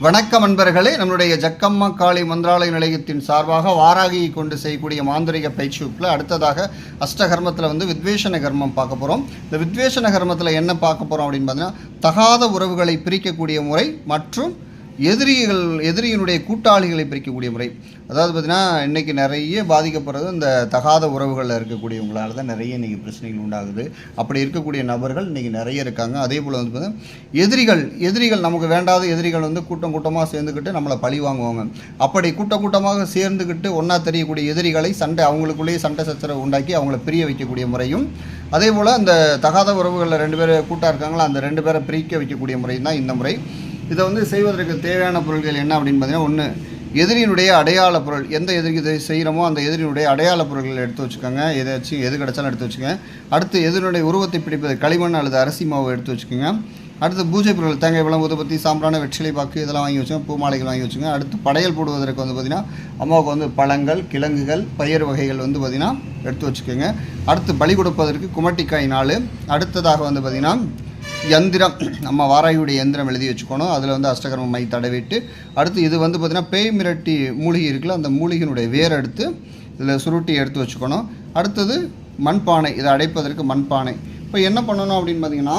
வணக்கம் அன்பர்களே, நம்மளுடைய ஜக்கம்மா காளி மந்திராலய நிலையத்தின் சார்பாக வாராகியை கொண்டு செய்யக்கூடிய மாந்திரிக பயிற்சி வகுப்பில் அடுத்ததாக அஷ்டகர்மத்தில் வித்வேஷன கர்மம் பார்க்க போகிறோம். இந்த வித்வேஷன கர்மத்தில் என்ன பார்க்க போகிறோம் அப்படின்னு பார்த்தீங்கன்னா, தகாத உறவுகளை பிரிக்கக்கூடிய முறை மற்றும் எதிரியினுடைய கூட்டாளிகளை பிரிக்கக்கூடிய முறை. அதாவது பார்த்திங்கன்னா, இன்றைக்கி நிறைய பாதிக்கப்படுறது இந்த தகாத உறவுகளில் இருக்கக்கூடியவங்களால தான் நிறைய இன்றைக்கி பிரச்சனைகள் உண்டாகுது. அப்படி இருக்கக்கூடிய நபர்கள் இன்றைக்கி நிறைய இருக்காங்க. அதே போல் பார்த்திங்கன்னா எதிரிகள் நமக்கு வேண்டாத எதிரிகள் கூட்டமாக சேர்ந்துக்கிட்டு நம்மளை பழி வாங்குவாங்க. அப்படி கூட்டமாக சேர்ந்துக்கிட்டு ஒன்றா தெரியக்கூடிய எதிரிகளை அவங்களுக்குள்ளேயே சண்டை சச்சரவு உண்டாக்கி அவங்கள பிரிய வைக்கக்கூடிய முறையும், அதே போல் அந்த தகாத உறவுகளில் 2 பேர் கூட்டாக இருக்காங்களோ அந்த 2 பேரை பிரிக்க வைக்கக்கூடிய முறை தான் இந்த முறை. இதை செய்வதற்கு தேவையான பொருட்கள் என்ன அப்படின்னு பார்த்தீங்கன்னா, ஒன்று எதிரியினுடைய அடையாள பொருள். எந்த எதிரி இதை செய்கிறோமோ அந்த எதிரியினுடைய அடையாள பொருட்களை எடுத்து வச்சுக்கோங்க. எது கிடச்சாலும் எடுத்து வச்சுக்கோங்க. அடுத்து எதிரினுடைய உருவத்தை பிடிப்பது களிமண் அல்லது அரிசி மாவு எடுத்து வச்சுக்கோங்க. அடுத்து பூஜை பொருள், தேங்காய் பழம், ஊதுபத்தி, சாம்பிரான, வெற்றிலை பாக்கு இதெல்லாம் வாங்கி வச்சுக்கோங்க. பூ மாலைகள் வாங்கி வச்சுக்கோங்க. அடுத்து படையல் போடுவதற்கு பார்த்திங்கன்னா அம்மாவுக்கு பழங்கள், கிழங்குகள், பயிர் வகைகள் பார்த்திங்கன்னா எடுத்து வச்சுக்கோங்க. அடுத்து பலி கொடுப்பதற்கு குமட்டிக்காய் 4. அடுத்ததாக பார்த்திங்கன்னா யந்திரம், நம்ம வாராகியுடைய யந்திரம் எழுதி வச்சுக்கணும். அதில் அஷ்டகர்ம மை தடவிட்டு, அடுத்து இது பார்த்திங்கன்னா பேய் மிரட்டி மூலிகை இருக்குல்ல, அந்த மூலிகையினுடைய வேர் எடுத்து இதில் சுருட்டி எடுத்து வச்சுக்கணும். அடுத்தது மண்பானை, இதை அடைப்பதற்கு மண்பானை. இப்போ என்ன பண்ணணும் அப்படின்னு பார்த்திங்கன்னா,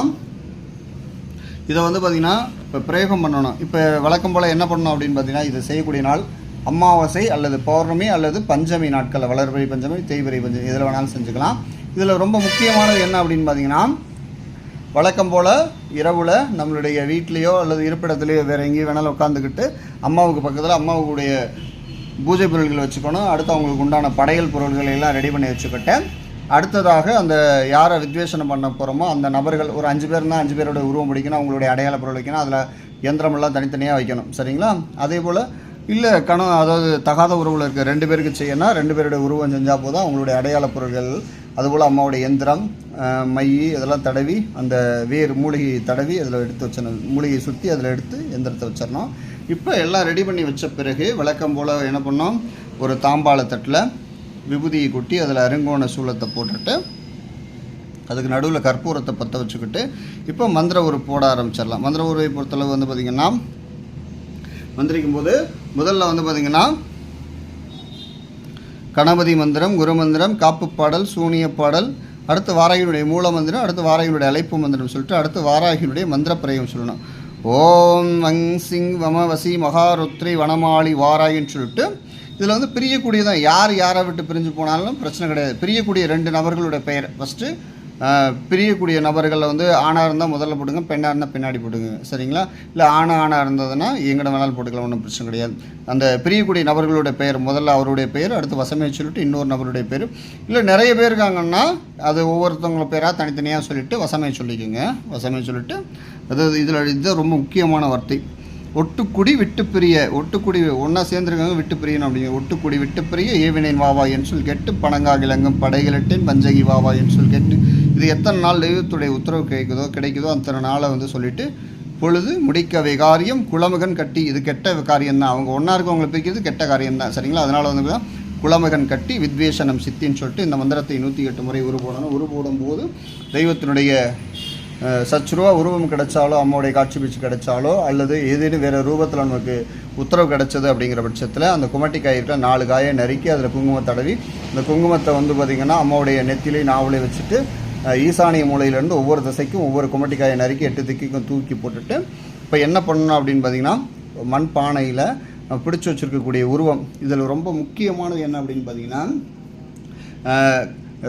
இதை பார்த்திங்கன்னா இப்போ பிரயோகம் பண்ணணும். இப்போ வழக்கம் போல் என்ன பண்ணணும் அப்படின்னு பார்த்திங்கன்னா, இதை செய்யக்கூடிய நாள் அமாவாசை அல்லது பௌர்ணமி அல்லது பஞ்சமி நாட்களில், வளர்பிறை பஞ்சமி, தேய்பிறை பஞ்சமி, இதில் வேணாலும் செஞ்சுக்கலாம். இதில் ரொம்ப முக்கியமானது என்ன அப்படின்னு பார்த்திங்கன்னா, வழக்கம் போல் இரவில் நம்மளுடைய வீட்லேயோ அல்லது இருப்பிடத்துலையோ வேறு எங்கேயும் வேணாலும் உட்காந்துக்கிட்டு அம்மாவுக்கு பக்கத்தில் அம்மாவுடைய பூஜை பொருட்கள் வச்சுக்கணும். அடுத்து அவங்களுக்கு உண்டான படையல் பொருள்களை எல்லாம் ரெடி பண்ணி வச்சுக்கிட்டேன். அடுத்ததாக அந்த யாரை வித்வேஷனம் பண்ண போகிறோமோ அந்த நபர்கள் ஒரு 5 பேர் தான், 5 பேரோட உருவம் பிடிக்கணும். அவங்களுடைய அடையாள பொருள் வைக்கணும். அதில் யந்திரமெல்லாம் தனித்தனியாக வைக்கணும். சரிங்களா? அதே போல் இல்லை அதாவது தகாத உறவில் இருக்க 2 பேருக்கு செய்யணும். 2 பேருடைய உருவம் செஞ்சால் போதும். அவங்களுடைய அடையாள பொருட்கள், அதுபோல் அம்மாவுடைய யந்திரம், மை இதெல்லாம் தடவி, அந்த வேர் மூலிகை தடவி அதில் எடுத்து வச்சிடணும். மூலிகையை சுற்றி அதில் எடுத்து யந்திரத்தை வச்சிடணும். இப்போ எல்லாம் ரெடி பண்ணி வச்ச பிறகு வழக்கம் போல் என்ன பண்ணோம், ஒரு தாம்பாள தட்டில் விபூதியை கொட்டி அதில் அருங்கோண சூலத்தை போட்டுட்டு அதுக்கு நடுவில் கற்பூரத்தை பற்ற வச்சுக்கிட்டு இப்போ மந்திர உரு போட ஆரம்பிச்சிடலாம். மந்திர உருவை பொறுத்தளவு பார்த்திங்கன்னா, மந்திரிக்கும் போது முதல்ல பார்த்திங்கன்னா கணபதி மந்திரம், குரு மந்திரம், காப்பு பாடல், சூனிய பாடல், அடுத்து வாராகியினுடைய மூல மந்திரம், அடுத்து வாராகியினுடைய அழைப்பு மந்திரம் சொல்லிட்டு அடுத்து வாராகியினுடைய மந்திர பிரயோகம் சொல்லணும். ஓம் வங் சிங் வம வசி மகாருத்ரி வனமாளி வாராகின்னு சொல்லிட்டு இதில் பிரியக்கூடியதான். யாரை விட்டு பிரிஞ்சு போனாலும் பிரச்சனை கிடையாது. பிரியக்கூடிய 2 நபர்களுடைய பெயர் ஃபஸ்ட்டு, பிரியக்கூடிய நபர்களில் ஆணாக இருந்தால் முதல்ல போடுங்க, பெண்ணாக இருந்தால் பின்னாடி போடுங்க. சரிங்களா? இல்லை ஆணாக இருந்ததுன்னா எங்கட வேணாலும் போட்டுக்கலாம், ஒன்றும் பிரச்சனை கிடையாது. அந்த பிரியக்கூடிய நபர்களுடைய பெயர் முதல்ல அவருடைய பெயர், அடுத்து வசமே சொல்லிட்டு இன்னொரு நபருடைய பேர். இல்லை நிறைய பேர் இருக்காங்கன்னா அது ஒவ்வொருத்தவங்கள பேராக தனித்தனியாக சொல்லிவிட்டு வசமே சொல்லிக்கோங்க. வசமே சொல்லிவிட்டு அதாவது இது ரொம்ப முக்கியமான வார்த்தை. ஒட்டுக்குடி விட்டு பிரிய, ஒட்டுக்குடி ஒன்றா சேர்ந்துருக்காங்க, விட்டு பிரியணும் அப்படிங்க. ஒட்டுக்குடி விட்டு பிரிய ஏவினேன் வாவா என் சொல் கெட்டு பணங்கா கிழங்கும் படைகளிட்டேன் பஞ்சகி வாவா என் சொல் கெட்டு. இது எத்தனை நாள் தெய்வத்துடைய உத்தரவு கிடைக்குதோ அத்தனை நாளை சொல்லிவிட்டு பொழுது முடிக்கவை காரியம் குளமகன் கட்டி. இது கெட்ட காரியம் தான். அவங்க ஒன்றா இருக்கவங்களை பிரிக்கிறது கெட்ட காரியம் தான். சரிங்களா? அதனால் குளமகன் கட்டி வித்வேஷனம் சித்தின்னு சொல்லிட்டு இந்த மந்திரத்தை 108 முறை உருப்போடணும். உருப்போடும்போது தெய்வத்தினுடைய சச்சுருவா உருவம் கிடைச்சாலோ, அம்மாவுடைய காட்சி பீச்சு கிடைச்சாலோ, அல்லது ஏதேனும் வேறு ரூபத்தில் நமக்கு உத்தரவு கிடைச்சது அப்படிங்கிற பட்சத்தில் அந்த குமட்டிக்காய் இருக்கிற 4 காயை நறுக்கி அதில் குங்குமம் தடவி, இந்த குங்குமத்தை பார்த்திங்கன்னா அம்மாவுடைய நெத்திலே நாவலே வச்சுட்டு ஈசானிய மூலையிலேருந்து ஒவ்வொரு திசைக்கும் ஒவ்வொரு குமட்டிக்காயை நறுக்கி 8 திக்கும் தூக்கி போட்டுட்டு இப்போ என்ன பண்ணணும் அப்படின்னு பார்த்திங்கன்னா, மண் பானையில் பிடிச்சி வச்சுருக்கக்கூடிய உருவம். இதில் ரொம்ப முக்கியமானது என்ன அப்படின்னு பார்த்திங்கன்னா,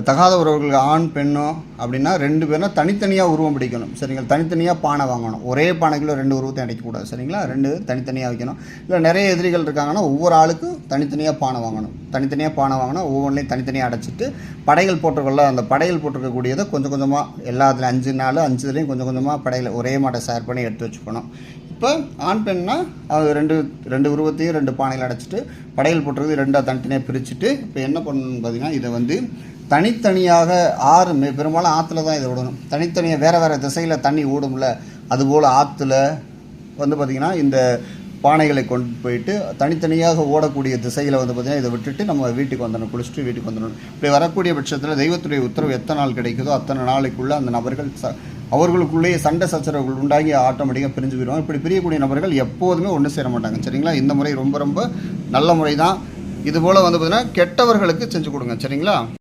தகாத உறவுகளுக்கு ஆண் பெண்ணோ அப்படின்னா 2 பேரும் தனித்தனியாக உருவம் பிடிக்கணும். சரிங்களா? தனித்தனியாக பானை வாங்கணும். ஒரே பானைக்குள்ளே 2 உருவத்தை அடைக்கக்கூடாது. சரிங்களா? 2 தனித்தனியாக வைக்கணும். இல்லை நிறைய எதிரிகள் இருக்காங்கன்னா ஒவ்வொரு ஆளுக்கும் தனித்தனியாக பானை வாங்கணும். தனித்தனியாக பானை வாங்கினா ஒவ்வொன்றையும் தனித்தனியாக அடைச்சிட்டு படைகள் போட்டிருக்கல, அந்த படைகள் போட்டிருக்கக்கூடியதை கொஞ்சம் கொஞ்சமாக எல்லாத்துலேயும் 5 நாள் 5 இதுலேயும் கொஞ்சம் கொஞ்சமாக படையில் ஒரே மாட்டை ஷேர் பண்ணி எடுத்து வச்சுக்கணும். இப்போ ஆண் பெண்ணா அது 2 உருவத்தையும் 2 பானையில் அடைச்சிட்டு படைகள் போட்டிருக்கிறது 2 தனித்தனியாக பிரிச்சுட்டு இப்போ என்ன பண்ணணும்னு பார்த்திங்கன்னா, இதை தனித்தனியாக பெரும்பாலும் ஆற்றுல தான் இதை விடணும். தனித்தனியாக வேறு திசையில் தண்ணி ஓடும்ல, அதுபோல் ஆற்றுல பார்த்திங்கன்னா இந்த பானைகளை கொண்டு போயிட்டு தனித்தனியாக ஓடக்கூடிய திசையில் வந்து பார்த்திங்கன்னா இதை விட்டுட்டு நம்ம வீட்டுக்கு வந்துடணும், குளிச்சுட்டு வீட்டுக்கு வந்துடணும். இப்படி வரக்கூடிய பட்சத்தில் தெய்வத்துடைய உத்தரவு எத்தனை நாள் கிடைக்குதோ அத்தனை நாளைக்குள்ளே அந்த நபர்கள் அவர்களுக்குள்ளேயே சண்டை சச்சரவுகள் உண்டாகி ஆட்டோமேட்டிக்காக பிரிஞ்சு போயிடுவாங்க. இப்படி பிரியக்கூடிய நபர்கள் எப்போதுமே ஒன்று சேர மாட்டாங்க. சரிங்களா? இந்த முறை ரொம்ப ரொம்ப நல்ல முறை தான். இதுபோல் வந்து பார்த்திங்கன்னா கெட்டவர்களுக்கு செஞ்சு கொடுங்க. சரிங்களா?